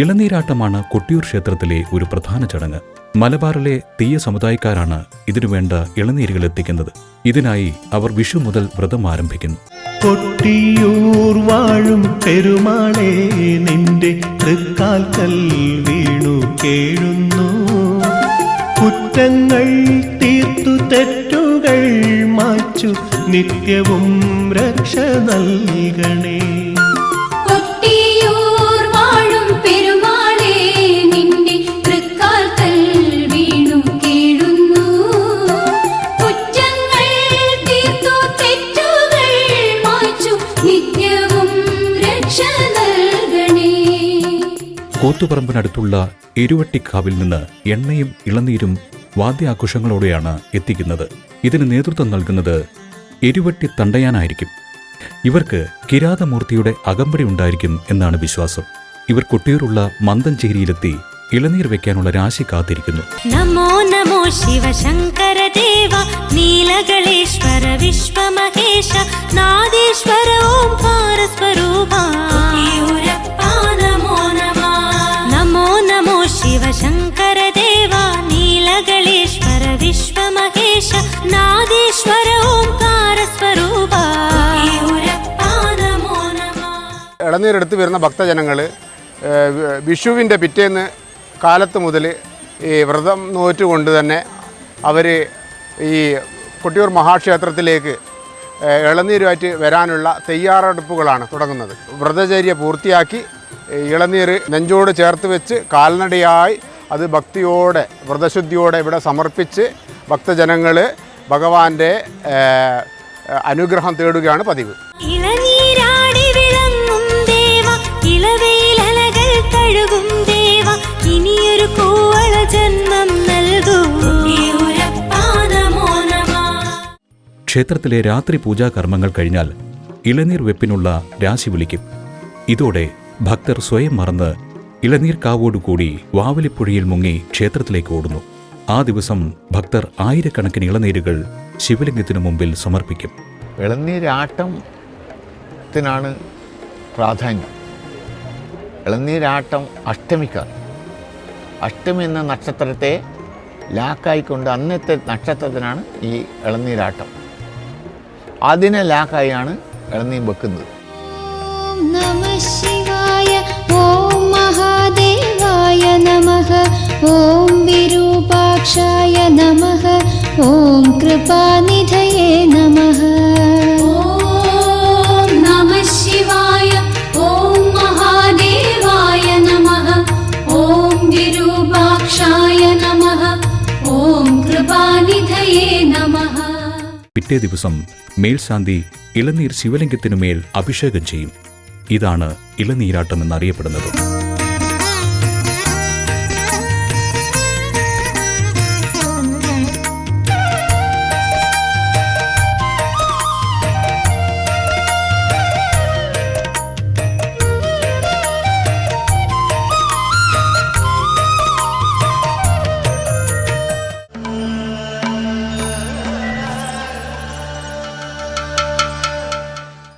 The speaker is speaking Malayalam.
ഇളനീരാട്ടമാണ് കൊട്ടിയൂർ ക്ഷേത്രത്തിലെ ഒരു പ്രധാന ചടങ്ങ്. മലബാറിലെ തീയ സമുദായക്കാരാണ് ഇതിനുവേണ്ട ഇളനീരുകൾ എത്തിക്കുന്നത്. ഇതിനായി അവർ വിഷു മുതൽ വ്രതം ആരംഭിക്കുന്നു. കൊട്ടിയൂർ വാഴും പെരുമാളെ നിന്റെ തൃക്കാൽക്കൽ വീണു കേഴുന്നു. കുറ്റങ്ങൾ തീർത്തു തെറ്റുകൾ മാച്ചു നിത്യവും രക്ഷ നൽകണേ. കൂത്തുപറമ്പിനടുത്തുള്ള എരുവട്ടിക്കാവിൽ നിന്ന് എണ്ണയും ഇളനീരും വാദ്യാഘോഷങ്ങളോടെയാണ് എത്തിക്കുന്നത്. ഇതിന് നേതൃത്വം നൽകുന്നത് എരുവട്ടി തണ്ടയാനായിരിക്കും. ഇവർക്ക് കിരാതമൂർത്തിയുടെ അകമ്പടി ഉണ്ടായിരിക്കും എന്നാണ് വിശ്വാസം. ഇവർ കൊട്ടിയൂരുള്ള മന്ദഞ്ചേരിയിലെത്തി ഇളനീർ വെക്കാനുള്ള രാശി കാത്തിരിക്കുന്നു. നമോ നമോ ശിവശങ്കര ദേവ നീലകളേശ്വര വിശ്വമഹേശ നാദേശ്വര ഓംകാര സ്വരൂപ നമോ നമോ ശിവശങ്കര ദേവ നീലകളേശ്വര വിശ്വമഹേശ നാദേശ്വര ഓംകാര സ്വരൂപ. ഇളനീരെടുത്ത് വരുന്ന ഭക്തജനങ്ങൾ വിഷുവിൻ്റെ പിറ്റേന്ന് കാലത്ത് മുതൽ ഈ വ്രതം നോറ്റുകൊണ്ട് തന്നെ അവർ ഈ കൊട്ടിയൂർ മഹാക്ഷേത്രത്തിലേക്ക് ഇളനീരുമായിട്ട് വരാനുള്ള തയ്യാറെടുപ്പുകളാണ് തുടങ്ങുന്നത്. വ്രതചര്യ പൂർത്തിയാക്കി ഇളനീർ നെഞ്ചോട് ചേർത്ത് വെച്ച് കാൽനടയായി അത് ഭക്തിയോടെ വ്രതശുദ്ധിയോടെ ഇവിടെ സമർപ്പിച്ച് ഭക്തജനങ്ങൾ ഭഗവാന്റെ അനുഗ്രഹം തേടുകയാണ് പതിവ്. ക്ഷേത്രത്തിലെ രാത്രി പൂജാകർമ്മങ്ങൾ കഴിഞ്ഞാൽ ഇളനീർ വെപ്പിനുള്ള രാശി വിളിക്കും. ഇതോടെ ഭക്തർ സ്വയം മറന്ന് ഇളനീർക്കാവോടുകൂടി വാവലിപ്പുഴയിൽ മുങ്ങി ക്ഷേത്രത്തിലേക്ക് ഓടുന്നു. ആ ദിവസം ഭക്തർ ആയിരക്കണക്കിന് ഇളനീരുകൾ ശിവലിംഗത്തിനു മുമ്പിൽ സമർപ്പിക്കും. ഇളനീരാട്ടത്തിനാണ് പ്രാധാന്യം. ഇളനീരാട്ടം അഷ്ടമിക്കാണ്. അഷ്ടമി എന്ന നക്ഷത്രത്തെ ലാക്കായിക്കൊണ്ട് അന്നത്തെ നക്ഷത്രത്തിനാണ് ഈ ഇളനീരാട്ടം. അതിനെ ലാക്കായാണ് ഇളനീർ വെക്കുന്നത്. ഓം നമഃ ശിവായ, ഓം മഹാദേവായ നമഃ, ഓം വിരൂപാക്ഷായ നമഃ, ഓം കൃപാനിധയേ നമഃ. ഓം നമഃ ശിവായ, ഓം മഹാദേവായ നമഃ, ഓം വിരൂപാക്ഷായ നമഃ, ഓം കൃപാനിധയേ നമഃ. പിറ്റേ ദിവസം മേൽശാന്തി ഇളനീർ ശിവലിംഗത്തിനുമേൽ അഭിഷേകം ചെയ്യും. ഇതാണ് ഇളനീരാട്ടം എന്നറിയപ്പെടുന്നത്.